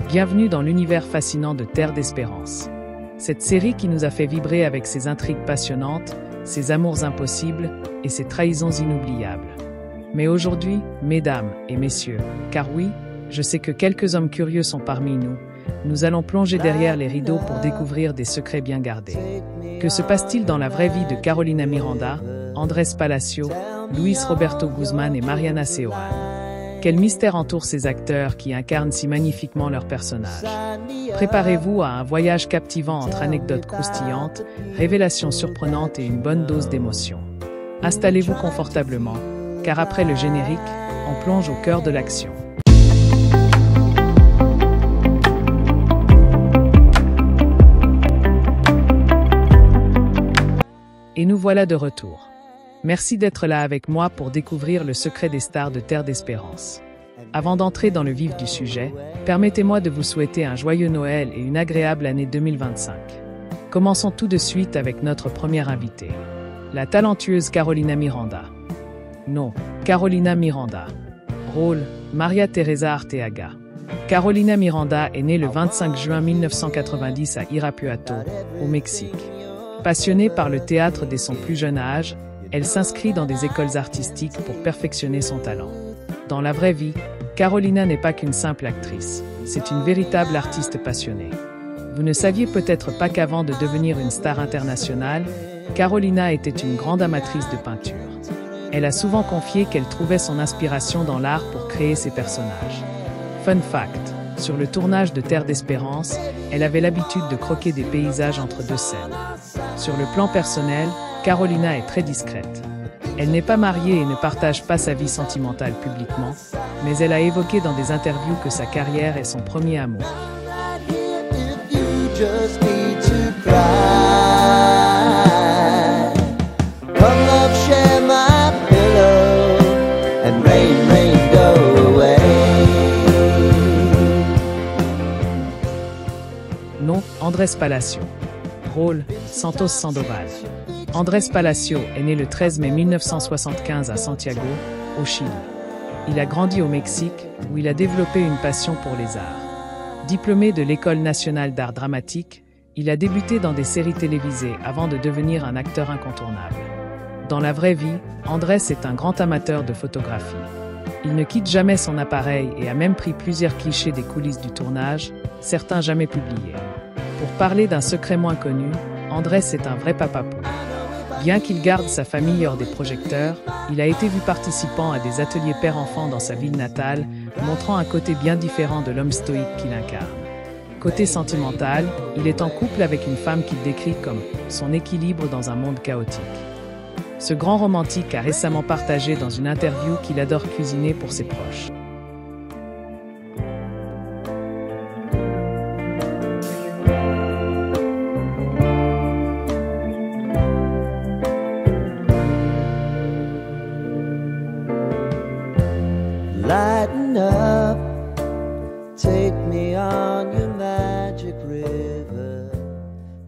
Bienvenue dans l'univers fascinant de Terre d'Espérance. Cette série qui nous a fait vibrer avec ses intrigues passionnantes, ses amours impossibles et ses trahisons inoubliables. Mais aujourd'hui, mesdames et messieurs, car oui, je sais que quelques hommes curieux sont parmi nous, nous allons plonger derrière les rideaux pour découvrir des secrets bien gardés. Que se passe-t-il dans la vraie vie de Carolina Miranda, Andrés Palacio, Luis Roberto Guzmán et Mariana Seoane? Quel mystère entoure ces acteurs qui incarnent si magnifiquement leurs personnages? Préparez-vous à un voyage captivant entre anecdotes croustillantes, révélations surprenantes et une bonne dose d'émotion. Installez-vous confortablement, car après le générique, on plonge au cœur de l'action. Et nous voilà de retour. Merci d'être là avec moi pour découvrir le secret des stars de Terre d'Espérance. Avant d'entrer dans le vif du sujet, permettez-moi de vous souhaiter un joyeux Noël et une agréable année 2025. Commençons tout de suite avec notre première invitée, la talentueuse Carolina Miranda. Non, Carolina Miranda. Rôle, Maria Teresa Arteaga. Carolina Miranda est née le 25 juin 1990 à Irapuato, au Mexique. Passionnée par le théâtre dès son plus jeune âge, elle s'inscrit dans des écoles artistiques pour perfectionner son talent. Dans la vraie vie, Carolina n'est pas qu'une simple actrice, c'est une véritable artiste passionnée. Vous ne saviez peut-être pas qu'avant de devenir une star internationale, Carolina était une grande amatrice de peinture. Elle a souvent confié qu'elle trouvait son inspiration dans l'art pour créer ses personnages. Fun fact, sur le tournage de Terre d'Espérance, elle avait l'habitude de croquer des paysages entre deux scènes. Sur le plan personnel, Carolina est très discrète. Elle n'est pas mariée et ne partage pas sa vie sentimentale publiquement, mais elle a évoqué dans des interviews que sa carrière est son premier amour. Nom, Andrés Palacio. Rôle, Santos Sandoval. Andrés Palacio est né le 13 mai 1975 à Santiago, au Chili. Il a grandi au Mexique, où il a développé une passion pour les arts. Diplômé de l'École nationale d'art dramatique, il a débuté dans des séries télévisées avant de devenir un acteur incontournable. Dans la vraie vie, Andrés est un grand amateur de photographie. Il ne quitte jamais son appareil et a même pris plusieurs clichés des coulisses du tournage, certains jamais publiés. Pour parler d'un secret moins connu, Andrés est un vrai papa poule. Bien qu'il garde sa famille hors des projecteurs, il a été vu participant à des ateliers père-enfant dans sa ville natale, montrant un côté bien différent de l'homme stoïque qu'il incarne. Côté sentimental, il est en couple avec une femme qu'il décrit comme son équilibre dans un monde chaotique. Ce grand romantique a récemment partagé dans une interview qu'il adore cuisiner pour ses proches. Lighten up, take me on your magic river.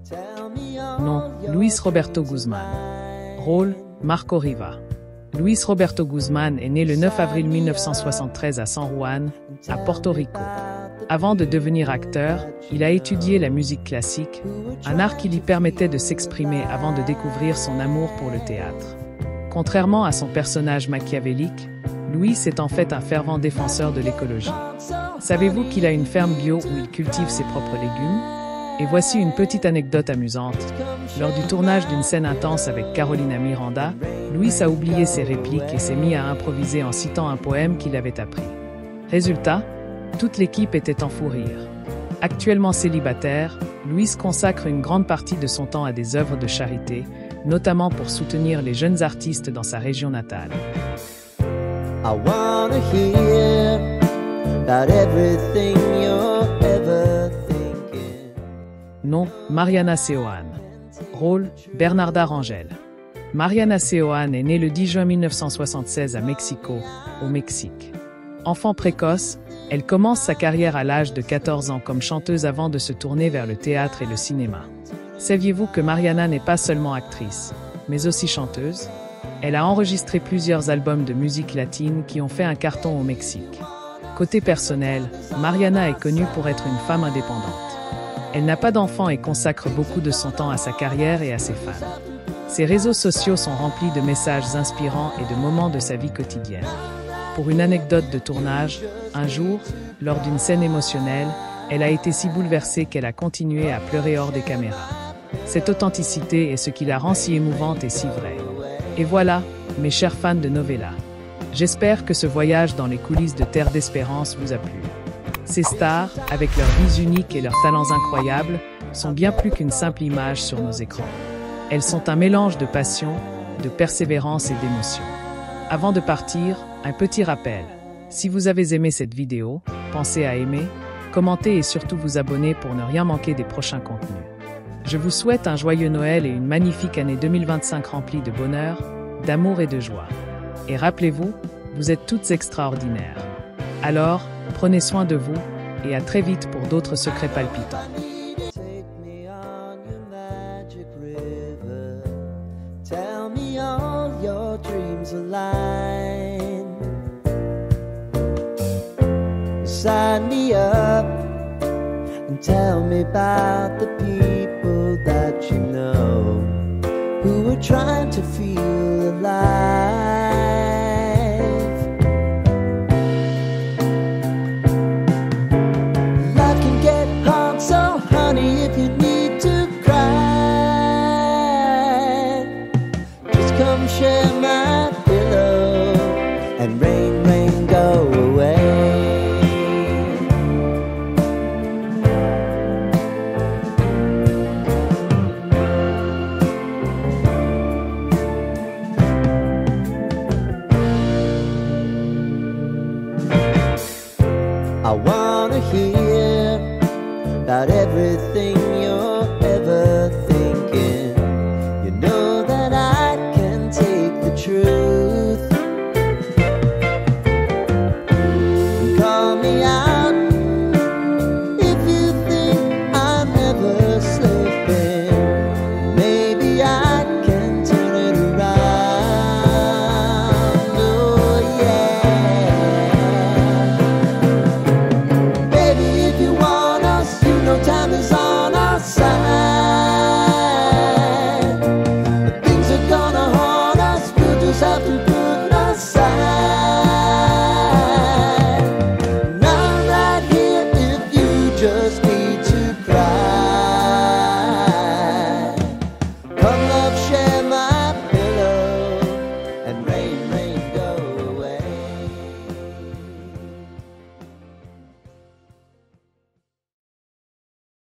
Tell me all Nom, Luis Roberto Guzmán. Rôle, Marco Riva. Luis Roberto Guzmán est né le 9 avril 1973 à San Juan, à Porto Rico. Avant de devenir acteur, il a étudié la musique classique, un art qui lui permettait de s'exprimer avant de découvrir son amour pour le théâtre. Contrairement à son personnage machiavélique, Luis est en fait un fervent défenseur de l'écologie. Savez-vous qu'il a une ferme bio où il cultive ses propres légumes? Et voici une petite anecdote amusante. Lors du tournage d'une scène intense avec Carolina Miranda, Luis a oublié ses répliques et s'est mis à improviser en citant un poème qu'il avait appris. Résultat, toute l'équipe était en fou rire. Actuellement célibataire, Luis consacre une grande partie de son temps à des œuvres de charité, notamment pour soutenir les jeunes artistes dans sa région natale. I wanna hear about everything you're ever thinking. Nom, Mariana Seoane. Rôle, Bernarda Rangel. Mariana Seoane est née le 10 juin 1976 à Mexico, au Mexique. Enfant précoce, elle commence sa carrière à l'âge de 14 ans comme chanteuse avant de se tourner vers le théâtre et le cinéma. Saviez-vous que Mariana n'est pas seulement actrice, mais aussi chanteuse? Elle a enregistré plusieurs albums de musique latine qui ont fait un carton au Mexique. Côté personnel, Mariana est connue pour être une femme indépendante. Elle n'a pas d'enfant et consacre beaucoup de son temps à sa carrière et à ses fans. Ses réseaux sociaux sont remplis de messages inspirants et de moments de sa vie quotidienne. Pour une anecdote de tournage, un jour, lors d'une scène émotionnelle, elle a été si bouleversée qu'elle a continué à pleurer hors des caméras. Cette authenticité est ce qui la rend si émouvante et si vraie. Et voilà, mes chers fans de Novella. J'espère que ce voyage dans les coulisses de Terre d'Espérance vous a plu. Ces stars, avec leurs vies uniques et leurs talents incroyables, sont bien plus qu'une simple image sur nos écrans. Elles sont un mélange de passion, de persévérance et d'émotion. Avant de partir, un petit rappel. Si vous avez aimé cette vidéo, pensez à aimer, commenter et surtout vous abonner pour ne rien manquer des prochains contenus. Je vous souhaite un joyeux Noël et une magnifique année 2025 remplie de bonheur, d'amour et de joie. Et rappelez-vous, vous êtes toutes extraordinaires. Alors, prenez soin de vous et à très vite pour d'autres secrets palpitants. Take me on your magic river. Tell me all your dreams align. Sign me up and tell me about the people that you know who are trying to feel alive. Life can get hard, so honey, if you need to cry, just come share my pillow and rain, rain, go away. I wanna hear about everything you're ever thinking. You know that I can take the truth. Call me out if you think I'm ever slipping. Maybe I can turn it around. Oh yeah. Baby, if you want us, you know time is on our side. But things are gonna haunt us, we'll just have to put aside. And I'm right here if you just